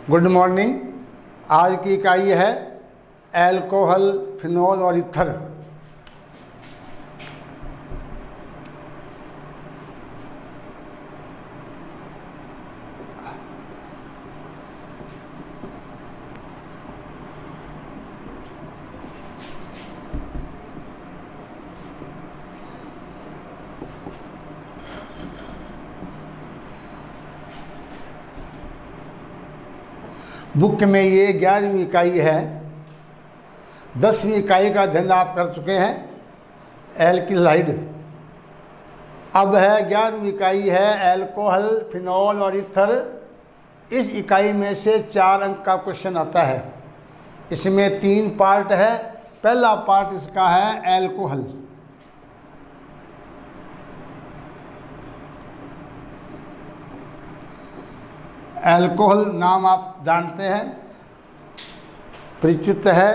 Good morning. आज की इकाई है एल्कोहल, फिनोल और ईथर। बुक में ये 11वीं इकाई है। 10वीं इकाई का अध्ययन आप कर चुके हैं एल्किलाइड। अब है 11वीं इकाई है एल्कोहल, फिनोल और ईथर। इस इकाई में से 4 अंक का क्वेश्चन आता है। इसमें 3 पार्ट है। पहला पार्ट इसका है एल्कोहल। एल्कोहल नाम आप जानते हैं, परिचित है।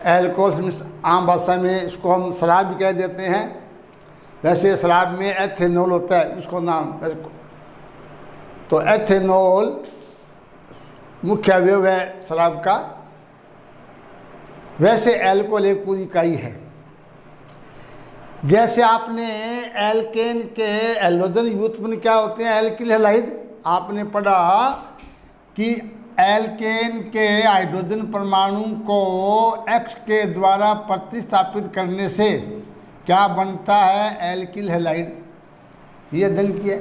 एल्कोहल आम भाषा में इसको हम शराब भी कह देते हैं। वैसे शराब में एथेनॉल होता है, इसको नाम। तो एथेनॉल मुख्य अवयव है शराब का। वैसे एल्कोहल एक पूरी इकाई है। जैसे आपने एल्केन के एल्कोहल व्युत्पन्न क्या होते हैं, एल्किल हैलाइड। आपने पढ़ा कि एल्केन के हाइड्रोजन परमाणु को X के द्वारा प्रतिस्थापित करने से क्या बनता है, एल्किल हैलाइड। ये अध्ययन किया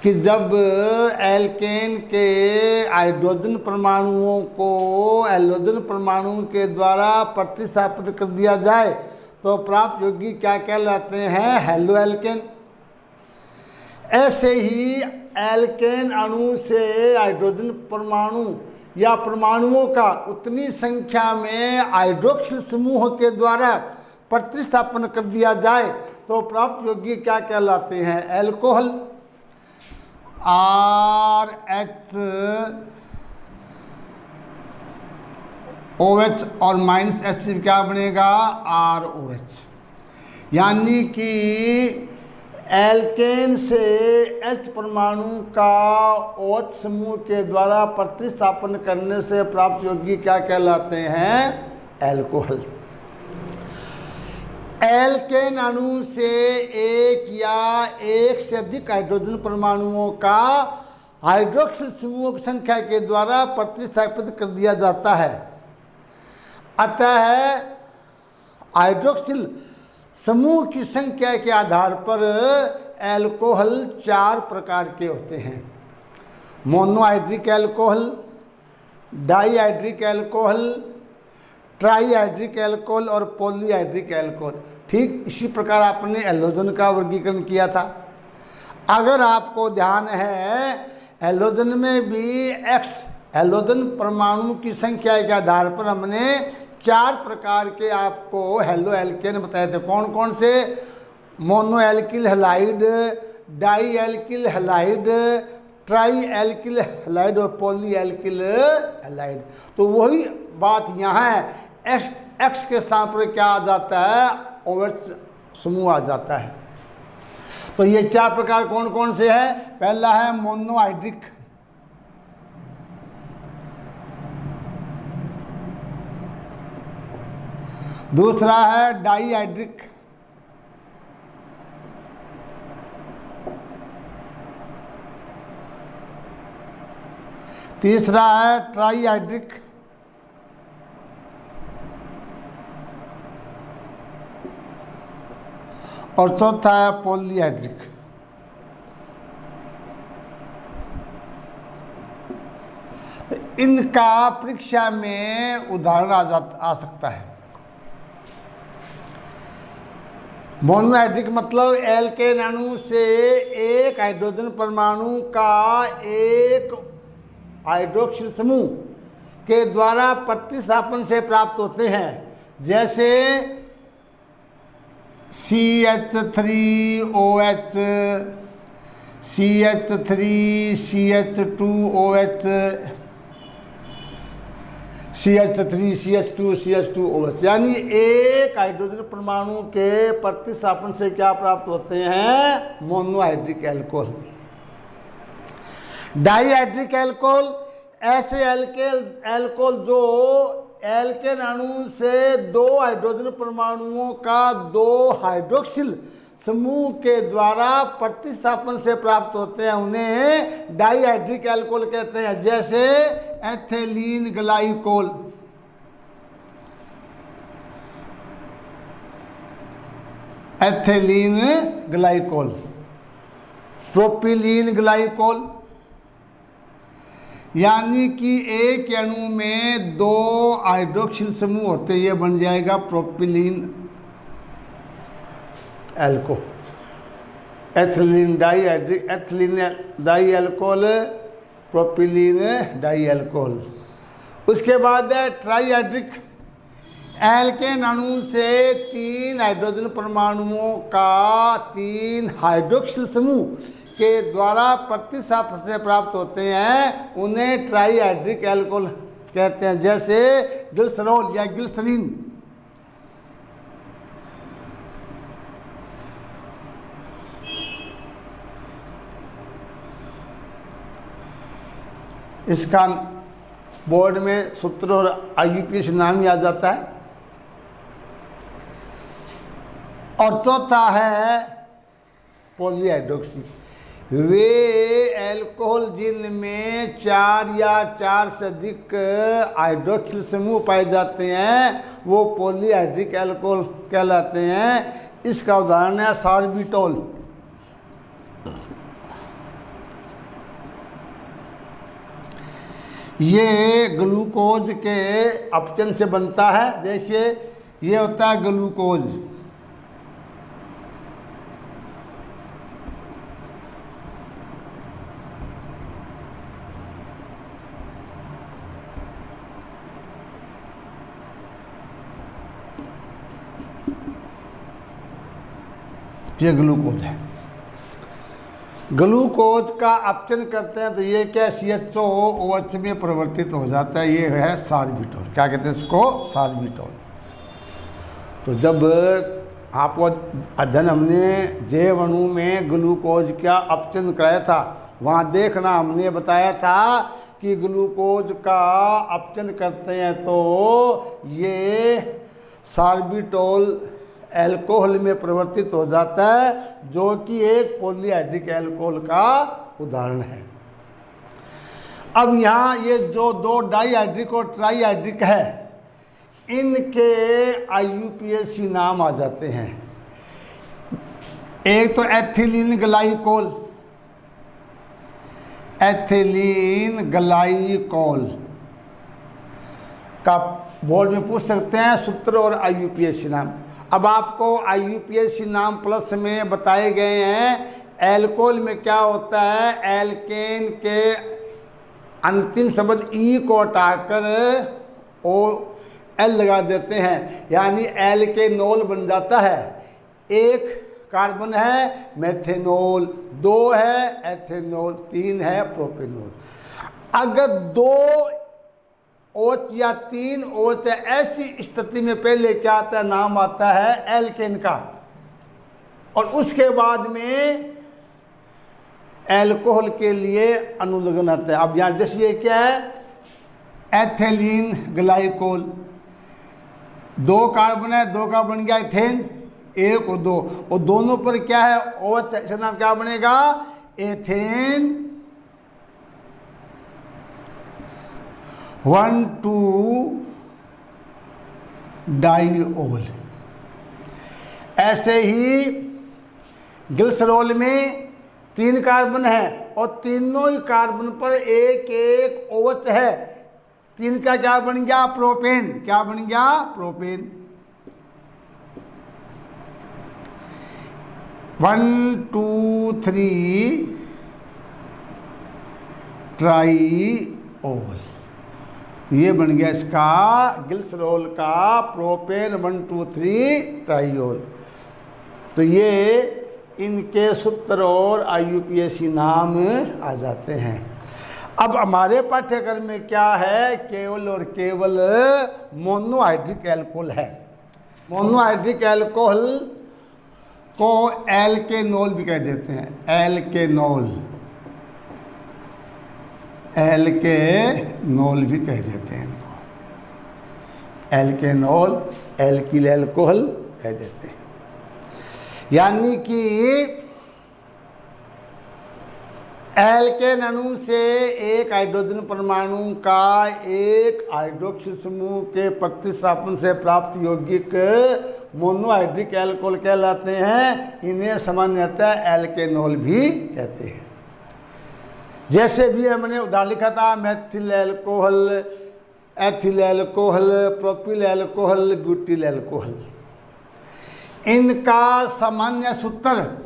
कि जब एल्केन के हाइड्रोजन परमाणुओं को एल्कोहल परमाणु के द्वारा प्रतिस्थापित कर दिया जाए तो प्राप्त यौगिक क्या कहलाते हैं, हैलो एल्केन। ऐसे ही एल्केन अणु से हाइड्रोजन परमाणु या परमाणुओं का उतनी संख्या में हाइड्रोक्सिल समूह के द्वारा प्रतिस्थापन कर दिया जाए तो प्राप्त यौगिक क्या कहलाते हैं, एल्कोहल। RH और -H क्या बनेगा, ROH। यानी कि एल्केन से H परमाणु का OH समूह के द्वारा प्रतिस्थापन करने से प्राप्त यौगिक क्या कहलाते हैं, एल्कोहल। एल्केन अणु से एक या एक से अधिक हाइड्रोजन परमाणुओं का हाइड्रोक्सिल समूह की संख्या के द्वारा प्रतिस्थापित कर दिया जाता है। अतः हाइड्रोक्सिल समूह की संख्या के आधार पर एल्कोहल 4 प्रकार के होते हैं। Monohydric alcohol, dihydric alcohol, trihydric alcohol और पॉलीहाइड्रिक एल्कोहल। ठीक इसी प्रकार आपने एल्कोहल का वर्गीकरण किया था। अगर आपको ध्यान है, एल्कोहल में भी X एल्कोहल परमाणु की संख्या के आधार पर हमने 4 प्रकार के आपको हैलो एल्केन बताए थे। कौन कौन से, mono alkyl halide, di alkyl halide, tri alkyl halide और पॉली एल्किल हैलाइड। तो वही बात यहाँ है, X के स्थान पर क्या आ जाता है, OH समूह आ जाता है। तो ये 4 प्रकार कौन कौन से हैं, पहला है मोनोहाइड्रिक, दूसरा है डाईहाइड्रिक, तीसरा है ट्राईहाइड्रिक, और चौथा है पॉलीहाइड्रिक। इनका परीक्षा में उदाहरण आ सकता है। मोनोहाइड्रिक मतलब एल्केन अणु से एक हाइड्रोजन परमाणु का एक हाइड्रोक्सिल समूह के द्वारा प्रतिस्थापन से प्राप्त होते हैं। जैसे CH3OH, CH3, CH2OH, CH3, CH2, CH2OH। यानी एक हाइड्रोजन परमाणु के प्रतिस्थापन से क्या प्राप्त होते हैं, मोनोहाइड्रिक एल्कोहल। डाइहाइड्रिक एल्कोहल ऐसे एल्कोहल जो एल्केन अणु से 2 हाइड्रोजन परमाणुओं का 2 हाइड्रोक्सिल समूह के द्वारा प्रतिस्थापन से प्राप्त होते हैं, उन्हें डाइहाइड्रिक एल्कोहल कहते हैं। जैसे ethylene glycol, ethylene glycol, propylene glycol, यानी कि एक अणु में 2 हाइड्रोक्सिल समूह होते, ये बन जाएगा propylene alco, ethylene dihydric, ethylene di alcohol, propylene di alcohol. उसके बाद है ट्राइहाइड्रिक, एल्केन अणु से 3 हाइड्रोजन परमाणुओं का 3 हाइड्रोक्सिल समूह के द्वारा प्रतिस्थापन से प्राप्त होते हैं, उन्हें ट्राइहाइड्रिक एल्कोहल कहते हैं। जैसे ग्लिसरॉल या ग्लिसरीन। इसका बोर्ड में सूत्र और IUPAC नाम ही आ जाता है। और चौथा है पॉलीहाइड्रोक्सी, वे एल्कोहल जिनमें 4 या 4 से अधिक हाइड्रोक्सिल समूह पाए जाते हैं, वो पॉलीहाइड्रिक एल्कोहल कहलाते हैं। इसका उदाहरण है सार्बिटोल। ये ग्लूकोज के अपचन से बनता है। देखिए ये होता है ग्लूकोज, ये ग्लूकोज है। ग्लूकोज का अपचन करते हैं तो ये क्या CHOOH में परिवर्तित हो जाता है, ये है सार्बिटोल। क्या कहते हैं इसको? सार्बिटोल। तो जब आपको अध्ययन हमने जैव अणु में ग्लूकोज का अपचन कराया था, वहाँ देखना हमने बताया था कि ग्लूकोज का अपचन करते हैं तो ये सार्बिटोल एल्कोहल में परिवर्तित हो जाता है, जो कि एक पॉलीहाइड्रिक एल्कोहल का उदाहरण है। अब यहाँ ये जो 2 डाइहाइड्रिक और ट्राइहाइड्रिक है, इनके IUPAC नाम आ जाते हैं। एक तो एथिलीन ग्लाइकोल, एथिलीन ग्लाइकोल का बोर्ड में पूछ सकते हैं सूत्र और IUPAC नाम। अब आपको IUPAC नाम प्लस में बताए गए हैं। एल्कोहल में क्या होता है, एल्केन के अंतिम शब्द ई को हटाकर OL लगा देते हैं, यानी एल्केनोल बन जाता है। एक कार्बन है मेथेनोल, 2 है एथेनोल, 3 है प्रोपेनोल। अगर 2 OH या 3 OH है, ऐसी स्थिति में पहले क्या आता है, नाम आता है एल्केन का, और उसके बाद में एल्कोहल के लिए अनुलग्न आता है। अब यहाँ जैसे ये क्या है, एथिलीन ग्लाइकोल, 2 कार्बन है, 2 का बन गया एथेन, 1 और 2, और दोनों पर क्या है OH, इसका नाम क्या बनेगा, एथेन 1,2 डाइओल। ऐसे ही ग्लिसरॉल में 3 कार्बन है और तीनों ही कार्बन पर 1 OH है। 3 का क्या बन गया, प्रोपेन। क्या बन गया, प्रोपेन। 1, 2, 3 ट्राइओल, ये बन गया इसका ग्लिसरॉल का प्रोपेन 1, 2, 3 ट्राइओल। तो ये इनके सूत्र और IUPAC नाम आ जाते हैं। अब हमारे पाठ्यक्रम में क्या है, केवल और केवल मोनोहाइड्रिक एल्कोहल है। मोनोहाइड्रिक एल्कोहल को एल्केनोल भी कह देते हैं, एल्केनोल। एल्केनोल भी कह देते हैं इनको, एल्केनोल, एल्किल एल्कोहल कह देते हैं। यानी कि एल्केन अणु से एक हाइड्रोजन परमाणु का एक हाइड्रोक्सिल समूह के प्रतिस्थापन से प्राप्त यौगिक मोनोहाइड्रिक एल्कोहल कहलाते हैं। इन्हें सामान्यतः एल्केनोल भी कहते हैं। जैसे भी हमने उदाहरण लिखा था, methyl alcohol, ethyl alcohol, propyl alcohol, butyl alcohol, इनका सामान्य सूत्र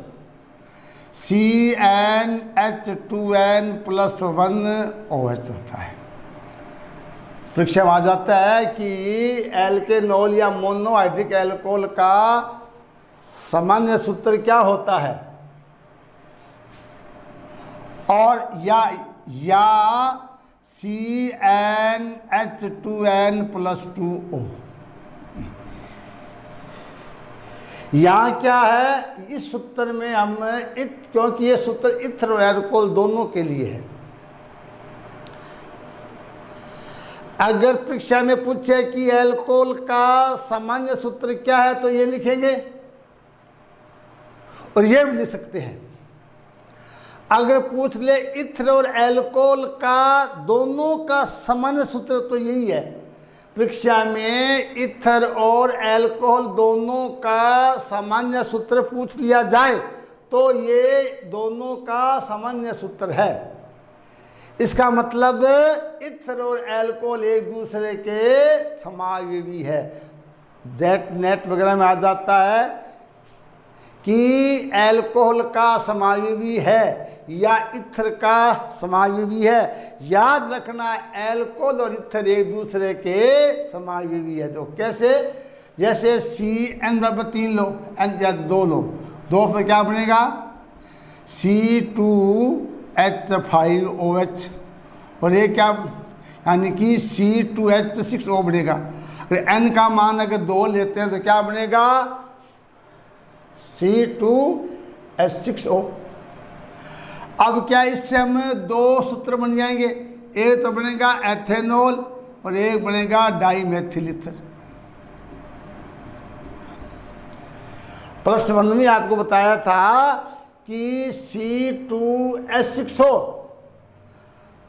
CnH2n+1OH होता है। परीक्षा में आ जाता है कि एल्केनोल या मोनोहाइड्रिक एल्कोहल का सामान्य सूत्र क्या होता है, और या CnH2n+2O। यहाँ क्या है, इस सूत्र में हम क्योंकि ये सूत्र इथर और एल्कोहल दोनों के लिए है। अगर परीक्षा में पूछे कि एल्कोहल का सामान्य सूत्र क्या है तो ये लिखेंगे और ये भी लिख सकते हैं। अगर पूछ ले इथर और एल्कोहल का दोनों का सामान्य सूत्र तो यही है। परीक्षा में इथर और एल्कोहल दोनों का सामान्य सूत्र पूछ लिया जाए तो ये दोनों का सामान्य सूत्र है। इसका मतलब इथर और एल्कोहल एक दूसरे के समायोगी है। जेट नेट वगैरह में आ जाता है कि एल्कोहल का समायोगी है या इथर का समायोगी है। याद रखना, एल्कोहल और इथर एक दूसरे के समायोगी है। तो कैसे, जैसे CN=3 लो, N या 2 लो, 2 पर क्या बनेगा C2H5OH, और ये क्या, यानी कि C2H6O बनेगा। अगर N का मान अगर 2 लेते हैं तो क्या बनेगा C2H6O। अब क्या, इससे हम 2 सूत्र बन जाएंगे। एक तो बनेगा एथेनॉल और एक बनेगा डाईमेथिल ईथर। +1 में आपको बताया था कि C2H6O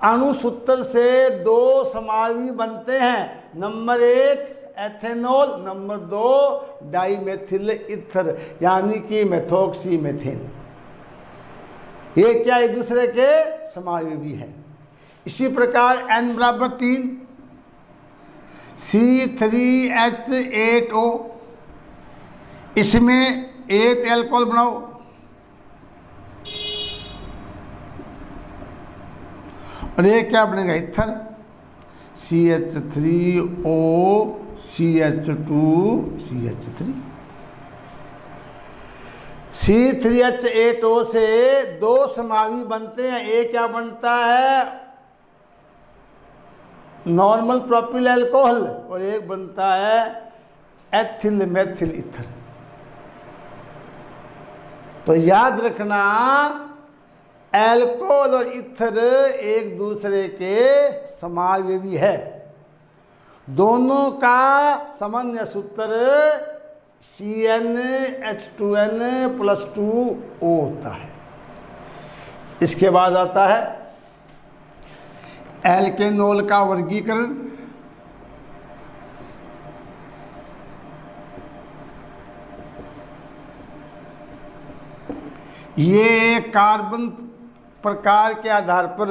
अणु सूत्र से 2 समायोगी बनते हैं। Number 1 ethanol, number 2 dimethyl ether, यानी कि मेथोक्सी मेथेन। ये क्या एक दूसरे के समायोगी है। इसी प्रकार N=3 C3H8O, इसमें 1 एल्कोहल बनाओ, और ये क्या बनेगा इथर CH3O CH2CH3। C3H8O से 2 समायोगी बनते हैं। एक क्या बनता है नॉर्मल प्रोपिल एल्कोहल और एक बनता है एथिल मेथिल ईथर। तो याद रखना, एल्कोहल और ईथर एक दूसरे के समायोगी है। दोनों का सामान्य सूत्र CnH2n+2O होता है। इसके बाद आता है एल्केनोल का वर्गीकरण। ये कार्बन प्रकार के आधार पर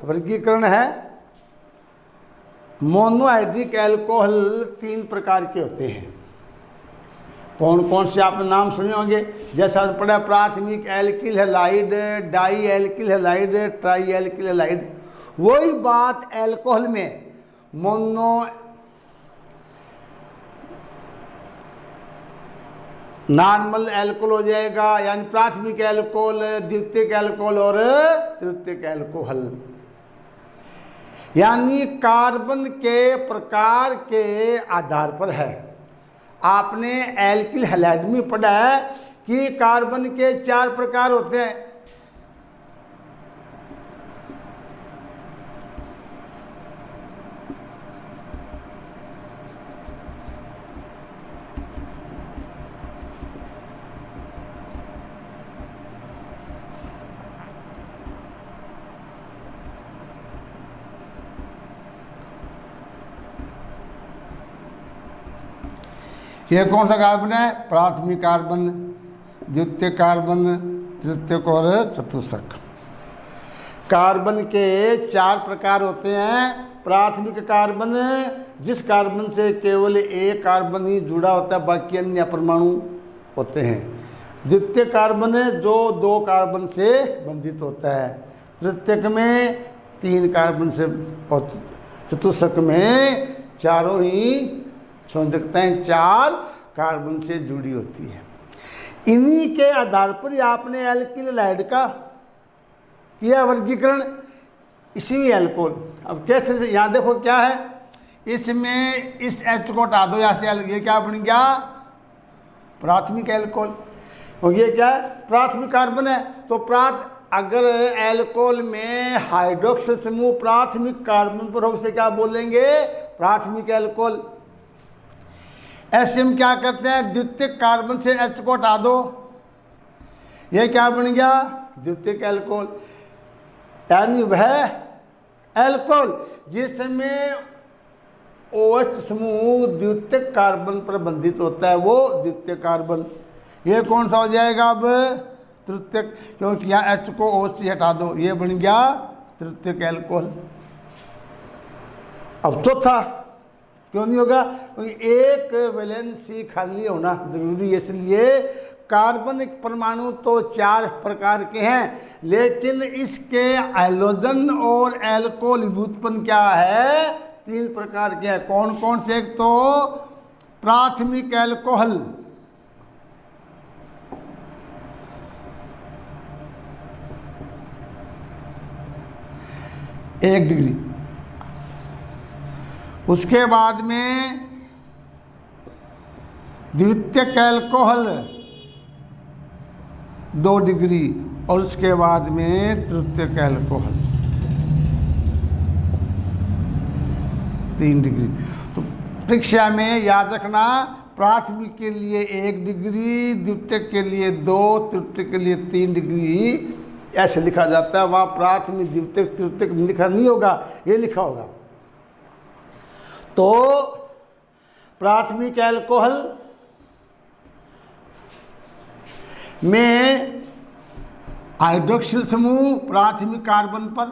वर्गीकरण है। मोनोहाइड्रिक एल्कोहल 3 प्रकार के होते हैं। कौन कौन से आपने नाम सुने होंगे, जैसा पढ़ा, प्राथमिक alkyl halide, di alkyl halide, tri alkyl halide. वही बात एल्कोहल में नॉर्मल एल्कोहल हो जाएगा, यानी प्राथमिक एल्कोहल, द्वितीयक एल्कोहल और तृतीयक एल्कोहल। यानी कार्बन के प्रकार के आधार पर है। आपने एल्किल हैलाइड में पढ़ा है कि कार्बन के 4 प्रकार होते हैं। ये कौन सा कार्बन है? प्राथमिक कार्बन, द्वितीयक कार्बन, तृतीयक और चतुष्क। कार्बन के 4 प्रकार होते हैं। प्राथमिक कार्बन, जिस कार्बन से केवल एक कार्बन ही जुड़ा होता है, बाकी अन्य परमाणु होते हैं। द्वितीय कार्बन, जो 2 कार्बन से बंधित होता है। तृतीयक में 3 कार्बन से, और चतुष्क में चारों ही संयोजकताएं 4 कार्बन से जुड़ी होती है। इन्हीं के आधार पर आपने एल्किल हैलाइड का किया वर्गीकरण, इसी में एल्कोहल। अब कैसे? यहाँ देखो क्या है, इसमें इस H को हटा दो, यहाँ से ये क्या बन गया? प्राथमिक एल्कोहल। और ये क्या है? प्राथमिक कार्बन है। तो अगर एल्कोहल में हाइड्रोक्सिल समूह प्राथमिक कार्बन पर हो, उसे क्या बोलेंगे? प्राथमिक एल्कोहल। ऐसे हम क्या करते हैं, द्वितीयक कार्बन से H को हटा दो, ये क्या बन गया? द्वितीयक एल्कोहल। यानी वह एल्कोहल जिसमें OH समूह द्वितीयक कार्बन पर बंधित होता है, वो द्वितीयक कार्बन। ये कौन सा हो जाएगा अब? तृतीयक, क्योंकि यहाँ H को OH से हटा दो, ये बन गया तृतीयक एल्कोहल। अब चौथा क्यों नहीं होगा? क्योंकि एक वैलेंसी खाली होना जरूरी है। इसलिए कार्बन परमाणु तो 4 प्रकार के हैं, लेकिन इसके हाइड्रोजन और एल्कोहल व्युत्पन्न क्या है? 3 प्रकार के हैं। कौन कौन से? एक तो प्राथमिक एल्कोहल, एक डिग्री। उसके बाद में द्वितीयक एल्कोहल 2 डिग्री, और उसके बाद में तृतीयक एल्कोहल 3 डिग्री। तो परीक्षा में याद रखना, प्राथमिक के लिए 1 डिग्री, द्वितीयक के लिए 2, तृतीयक के लिए 3 डिग्री ऐसे लिखा जाता है। वहाँ प्राथमिक, द्वितीयक, तृतीयक लिखा नहीं होगा, ये लिखा होगा। तो प्राथमिक एल्कोहल में हाइड्रोक्सिल समूह प्राथमिक कार्बन पर,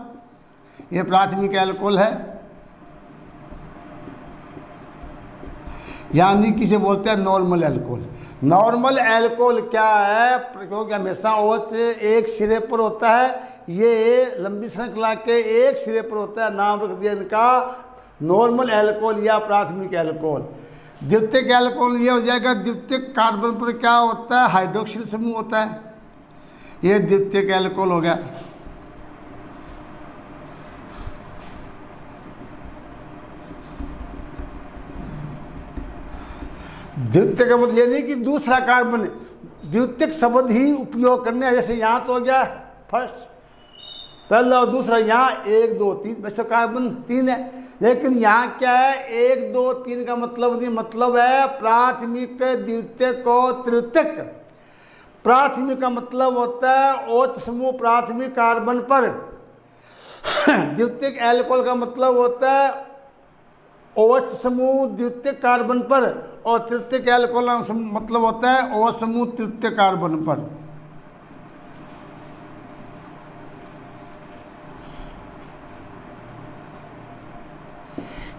यह प्राथमिक एल्कोहल है। यानी किसे बोलते हैं? Normal alcohol. नॉर्मल एल्कोहल क्या है? क्योंकि हमेशा OH एक सिरे पर होता है, ये लंबी श्रृंखला के एक सिरे पर होता है, नाम रख दिया इनका नॉर्मल एल्कोहल या प्राथमिक एल्कोहल। द्वितीयक एल्कोहल ये हो जाएगा, द्वितीयक कार्बन पर क्या होता है? हाइड्रोक्सिल समूह होता है, ये द्वितीयक एल्कोहल हो गया। द्वितीयक का मतलब ये नहीं कि दूसरा कार्बन, द्वितीयक शब्द ही उपयोग करने हैं। जैसे यहाँ तो हो गया फर्स्ट, पहला और दूसरा, यहाँ 1 2 3, वैसे कार्बन 3 है, लेकिन यहाँ क्या है? 1 2 3 का मतलब नहीं, मतलब है प्राथमिक, द्वितीयक और तृतीयक। प्राथमिक का मतलब होता है OH समूह प्राथमिक कार्बन पर। द्वितीयक एल्कोहल का मतलब होता है OH समूह द्वितीयक कार्बन पर, और तृतीयक एल्कोहल का मतलब होता है OH समूह तृतीयक कार्बन पर।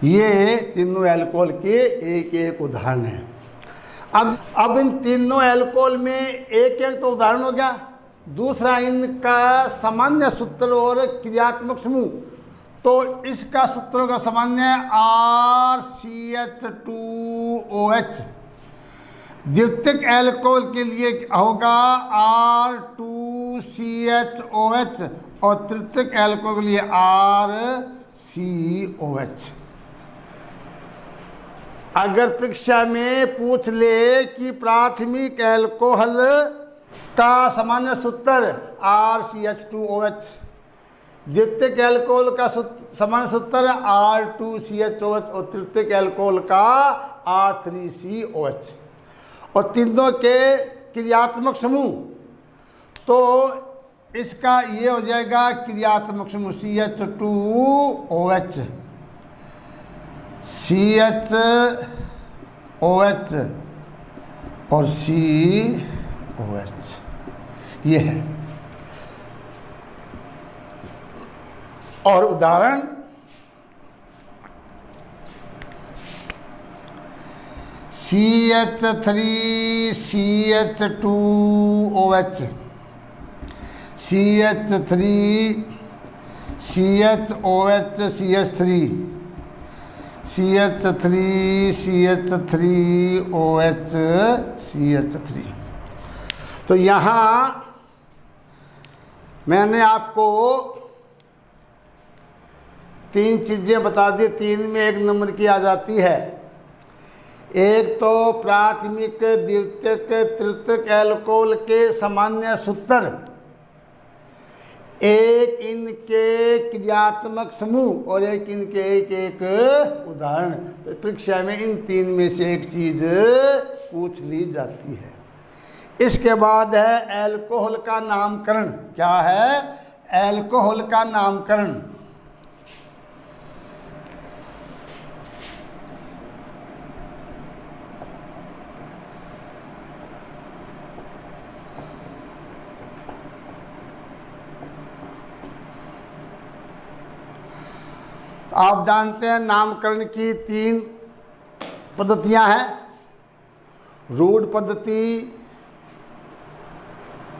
ये तीनों एल्कोहल के एक एक उदाहरण हैं। अब इन तीनों एल्कोहल में एक एक तो उदाहरण हो गया, दूसरा इनका सामान्य सूत्र और क्रियात्मक समूह। तो इसका सूत्रों का सामान्य RCH2OH। द्वितीयक एल्कोहल के लिए होगा R2CHOH, और तृतीयक एल्कोहल के लिए RCOH। अगर परीक्षा में पूछ ले कि प्राथमिक एल्कोहल का सामान्य सूत्र RCH2OH, द्वितीयक एल्कोहल का सामान्य सूत्र R2CHOH, और तृतीयक एल्कोहल का R3COH, और तीनों के क्रियात्मक समूह, तो इसका ये हो जाएगा क्रियात्मक समूह CH2OH, CHOH और COH, ये है। और उदाहरण CH3CH2OH, CH3CHOH CH3, CH3CH3OH CH3। तो यहाँ मैंने आपको 3 चीज़ें बता दी, 3 में 1 नंबर की आ जाती है। एक तो प्राथमिक, द्वितीयक, तृतीयक एल्कोहल के सामान्य सूत्र, एक इनके क्रियात्मक समूह और एक इनके एक उदाहरण। तो परीक्षा में इन 3 में से एक चीज पूछ ली जाती है। इसके बाद है एल्कोहल का नामकरण। क्या है? एल्कोहल का नामकरण। आप जानते हैं नामकरण की 3 पद्धतियां हैं। रूढ़ पद्धति,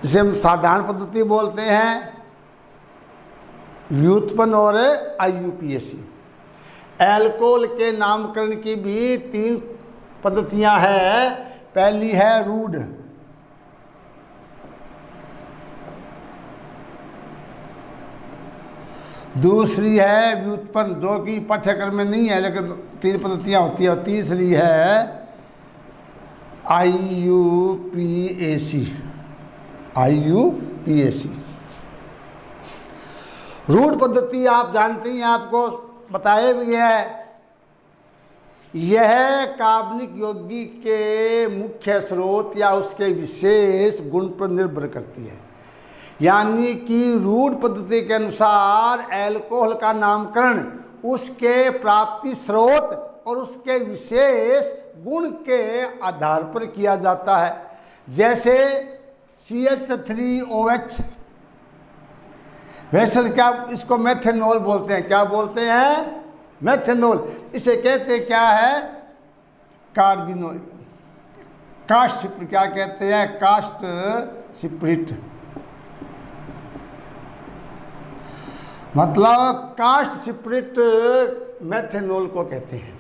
जिसे हम साधारण पद्धति बोलते हैं, व्युत्पन्न और IUPAC। एल्कोहल के नामकरण की भी 3 पद्धतियां हैं। पहली है रूढ़, दूसरी है व्युत्पन्न, जो कि पाठ्यक्रम में नहीं है लेकिन 3 पद्धतियां होती है, और तीसरी है IUPAC। रूढ़ पद्धति आप जानते हैं, आपको बताए भी है। यह कार्बनिक यौगिक के मुख्य स्रोत या उसके विशेष गुण पर निर्भर करती है। यानी कि रूढ़ पद्धति के अनुसार एल्कोहल का नामकरण उसके प्राप्ति स्रोत और उसके विशेष गुण के आधार पर किया जाता है। जैसे CH3OH, वैसे क्या इसको मेथेनॉल बोलते हैं। क्या बोलते हैं? मेथेनॉल। इसे कहते क्या है? कार्बिनोल। कास्ट, क्या कहते हैं? Cast spirit. मतलब कास्ट सिप्रिट मेथेनॉल को कहते हैं।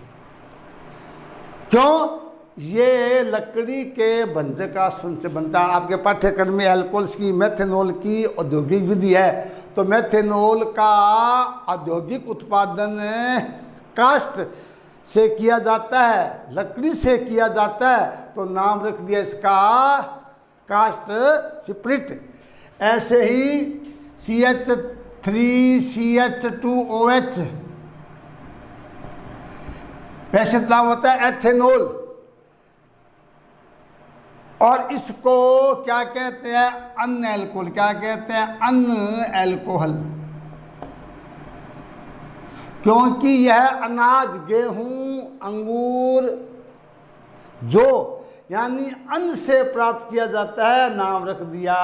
क्यों? ये लकड़ी के भंजक आसवन से बनता है। आपके पाठ्यक्रम में एल्कोहल्स की, मेथेनॉल की औद्योगिक विधि है। तो मेथेनॉल का औद्योगिक उत्पादन कास्ट से किया जाता है, लकड़ी से किया जाता है, तो नाम रख दिया इसका कास्ट सिप्रिट। ऐसे ही CH3CH2OH, वैसे नाम होता है एथेनॉल। और इसको क्या कहते हैं? अन्य एल्कोहल। क्या कहते हैं? अन्य एल्कोहल। क्योंकि यह अनाज, गेहूं, अंगूर, जो यानी अन्न से प्राप्त किया जाता है, नाम रख दिया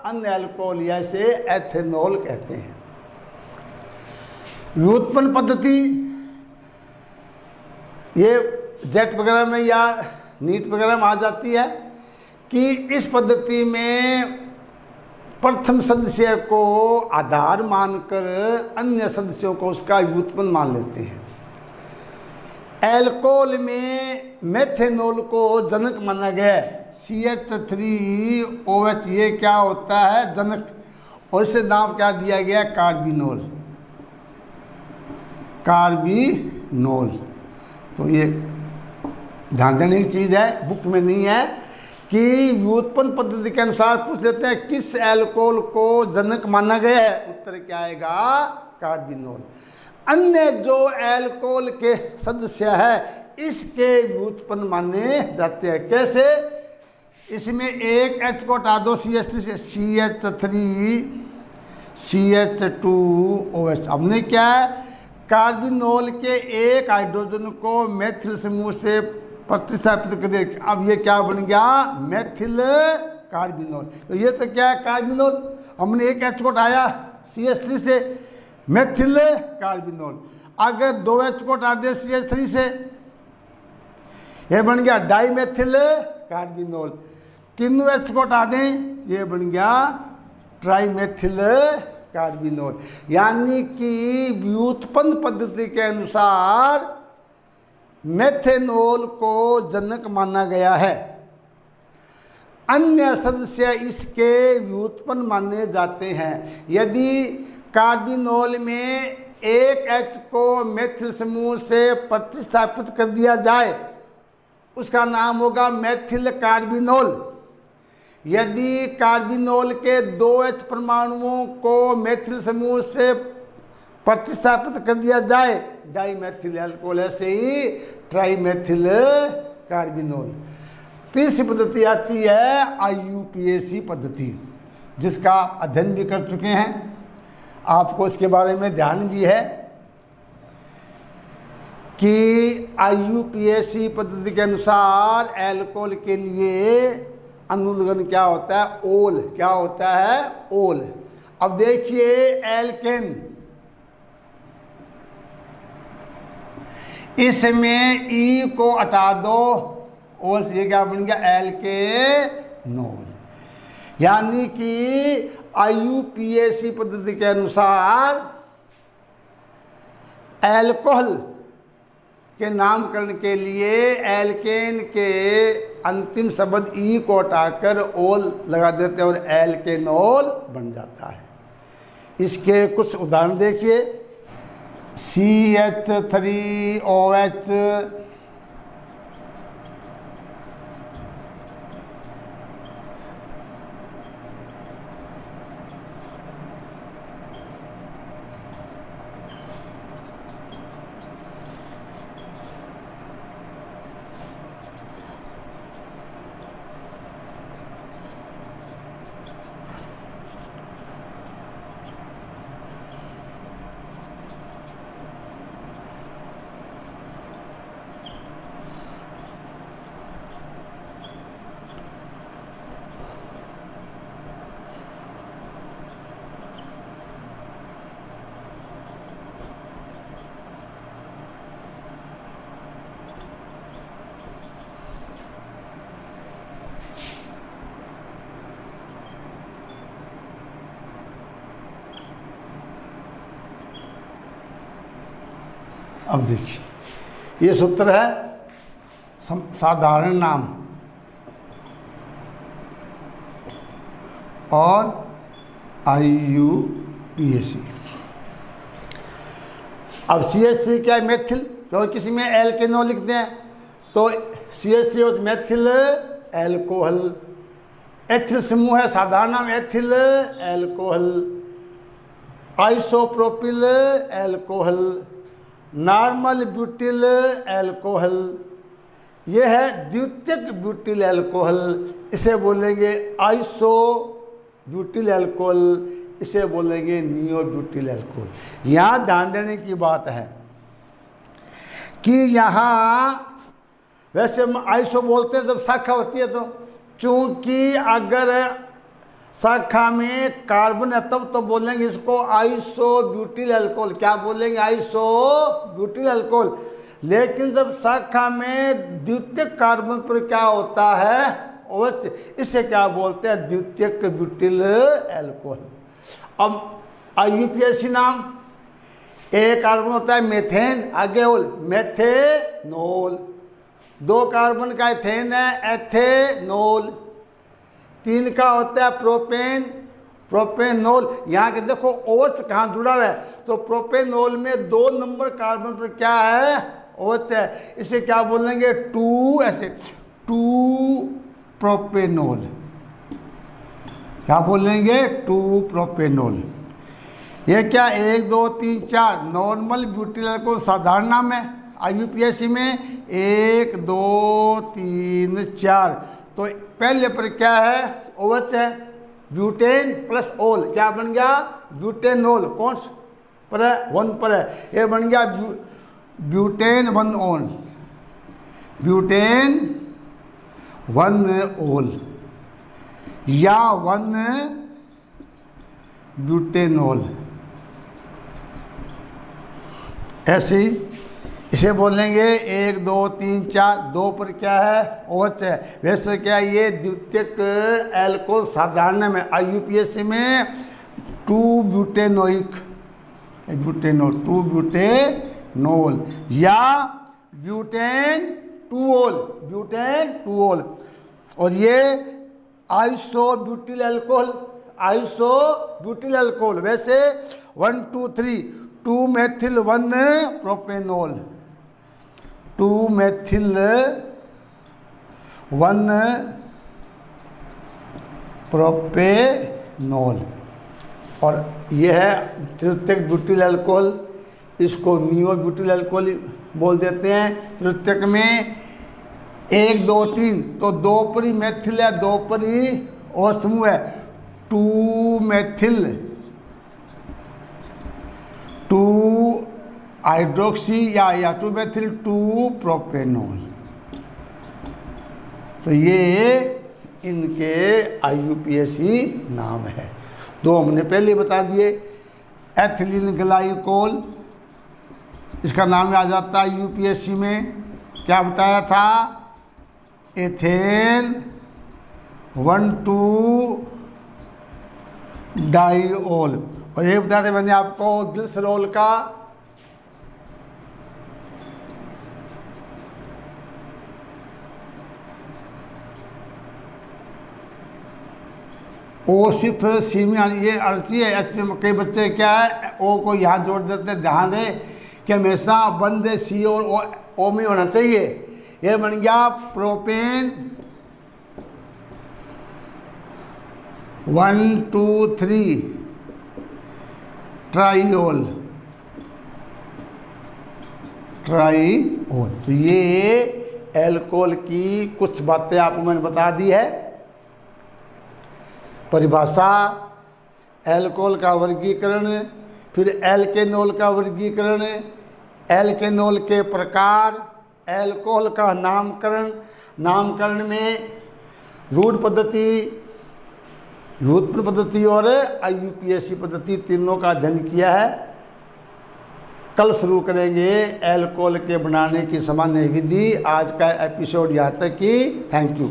अन्य एल्कोहल, या इसे एथेनॉल कहते हैं। व्युत्पन्न पद्धति, ये जेट वगैरह में या नीट वगैरह में आ जाती है कि इस पद्धति में प्रथम सदस्य को आधार मानकर अन्य सदस्यों को उसका व्युत्पन्न मान लेते हैं। एल्कोहल में मेथेनॉल को जनक माना गया है। CH3OH, ये क्या होता है? जनक। और इसे नाम क्या दिया गया? कार्बिनोल। कार्बिनोल। तो ये ध्यान देने की चीज़ है, बुक में नहीं है कि व्युत्पन्न पद्धति के अनुसार पूछ लेते हैं किस एल्कोहल को जनक माना गया है। उत्तर क्या आएगा? कार्बिनोल। अन्य जो एल्कोहल के सदस्य है इसके व्युत्पन्न माने जाते हैं। कैसे? इसमें एक H को हटा दो, CH3 से CH2OH। हमने क्या है? कार्बिनोल के एक हाइड्रोजन को मेथिल समूह से प्रतिस्थापित कर दिया। अब ये क्या बन गया, मेथिल कार्बिनोल। तो ये तो क्या है, कार्बिनोल। हमने एक H को हटाया CH3 से, मेथिल कार्बिनोल। अगर 2 H को हटा दे CH3 से, ये बन गया डाइमेथिल कार्बिनोल। तीनों H को हटा दें, ये बन गया ट्राइमेथिल कार्बिनोल। यानी कि व्युत्पन्न पद्धति के अनुसार मेथेनॉल को जनक माना गया है। अन्य सदस्य इसके व्युत्पन्न माने जाते हैं। यदि कार्बिनोल में एक H को मेथिल समूह से प्रतिस्थापित कर दिया जाए, उसका नाम होगा मेथिल कार्बिनोल। यदि कार्बिनोल के 2 H परमाणुओं को मेथिल समूह से प्रतिस्थापित कर दिया जाए, डाइमेथिल अल्कोहल, ऐसे ही ट्राइमेथिल कार्बिनोल। तीसरी पद्धति आती है IUPAC पद्धति, जिसका अध्ययन भी कर चुके हैं, आपको इसके बारे में ध्यान भी है कि IUPAC पद्धति के अनुसार एल्कोहल के लिए अनुलग्न क्या होता है, ओल। क्या होता है, ओल। अब देखिए एल्केन, इसमें ई को हटा दो, ओल से ये क्या बन गया, एल्केनोल। यानी कि IUPAC पद्धति के अनुसार एल्कोहल के नामकरण के लिए एल्केन के अंतिम शब्द ई को हटाकर ओल लगा देते हैं और एल्केनोल बन जाता है। इसके कुछ उदाहरण देखिए, CH3OH, अब देखिए ये सूत्र है साधारण नाम और IUPAC। अब CH3 क्या है, मेथिल, क्योंकि किसी में एल्केनोल लिखते हैं तो CH3 और मेथिल एल्कोहल। एथिल समूह है, साधारण नाम ethyl alcohol. Isopropyl alcohol, normal butyl alcohol, यह है द्वितीयक ब्यूटिल एल्कोहल, इसे बोलेंगे आइसो ब्यूटिल एल्कोहल, इसे बोलेंगे नियो ब्यूटिल एल्कोहल। यहाँ ध्यान देने की बात है कि यहाँ वैसे हम आइसो बोलते हैं जब शाखा होती है, तो चूंकि अगर शाखा में कार्बन है तब तो बोलेंगे इसको आइसो ब्यूटिल अल्कोहल। क्या बोलेंगे, आइसो ब्यूटिल अल्कोहल। लेकिन जब शाखा में द्वितीयक कार्बन पर क्या होता है, OH, इसे क्या बोलते हैं, द्वितीयक ब्यूटिल अल्कोहल। अब IUPAC नाम, एक कार्बन होता है मेथेन, आगे बोल मेथेनोल। 2 कार्बन का एथेन है, एथेनोल। 3 का होता है प्रोपेन, प्रोपेनोल। यहाँ के देखो OH कहाँ जुड़ा हुआ है, तो प्रोपेनोल में 2 नंबर कार्बन पर क्या है, OH है, इसे क्या बोलेंगे 2, ऐसे 2 प्रोपेनोल। क्या बोलेंगे, 2 प्रोपेनोल। ये क्या 1 2 3 4 नॉर्मल ब्यूटिल अल्कोहल साधारण नाम है IUPAC में 1 2 3 4। तो पहले पर क्या है, OH है, ब्यूटेन प्लस ओल, क्या बन गया, ब्यूटेनोल। कौन पर है, 1 पर है, ये बन गया ब्यूटेन 1 ओल। ब्यूटेन 1-ओल या 1-ब्यूटेनॉल। ऐसे ही इसे बोलेंगे 1 2 3 4, 2 पर क्या है OH है। वैसे क्या ये द्वितीयक एल्कोहल साधारण में IUPAC में 2-ब्यूटेनोइक ब्यूटेनॉल 2-ब्यूटेनॉल या ब्यूटेन 2-ओल। और ये आइसोब्यूटिल अल्कोहल वैसे 1 2 3 2-मेथिल 1-प्रोपेनॉल 2-मेथिल 1-प्रोपेनॉल। और यह है तृतीयक ब्यूटिल अल्कोहल, इसको नियो ब्यूटिल अल्कोहल बोल देते हैं। तृतीयक में 1 2 3 तो 2 पर ही मेथिल है, 2 पर ही और समूह है 2-मेथिल 2-हाइड्रोक्सी या 2-मेथिल 2-प्रोपेनॉल। तो ये इनके IUPAC नाम है। 2 हमने पहले बता दिए। एथिलीन ग्लाइकोल, इसका नाम आ जाता है IUPAC में, क्या बताया था, एथेन 1,2-डाइओल। और ये बताया था मैंने आपको ग्लिसरॉल का ओ सिर्फ सी में ये अर्ची है। एच में कई बच्चे क्या है ओ को यहाँ जोड़ देते हैं। ध्यान दें कि हमेशा बंद सी और ओ में होना चाहिए। ये बन गया प्रोपेन 1 2 3 ट्राइओल। तो ये एल्कोहल की कुछ बातें आपको मैंने बता दी है। परिभाषा, एल्कोहल का वर्गीकरण, फिर एल्केनॉल का वर्गीकरण, एल्केनॉल के प्रकार, एल्कोहल का नामकरण में रूढ़ पद्धति, व्युत्पन्न पद्धति और IUPAC पद्धति तीनों का अध्ययन किया है। कल शुरू करेंगे एल्कोहल के बनाने की सामान्य विधि। आज का एपिसोड यहाँ तक ही। Thank you.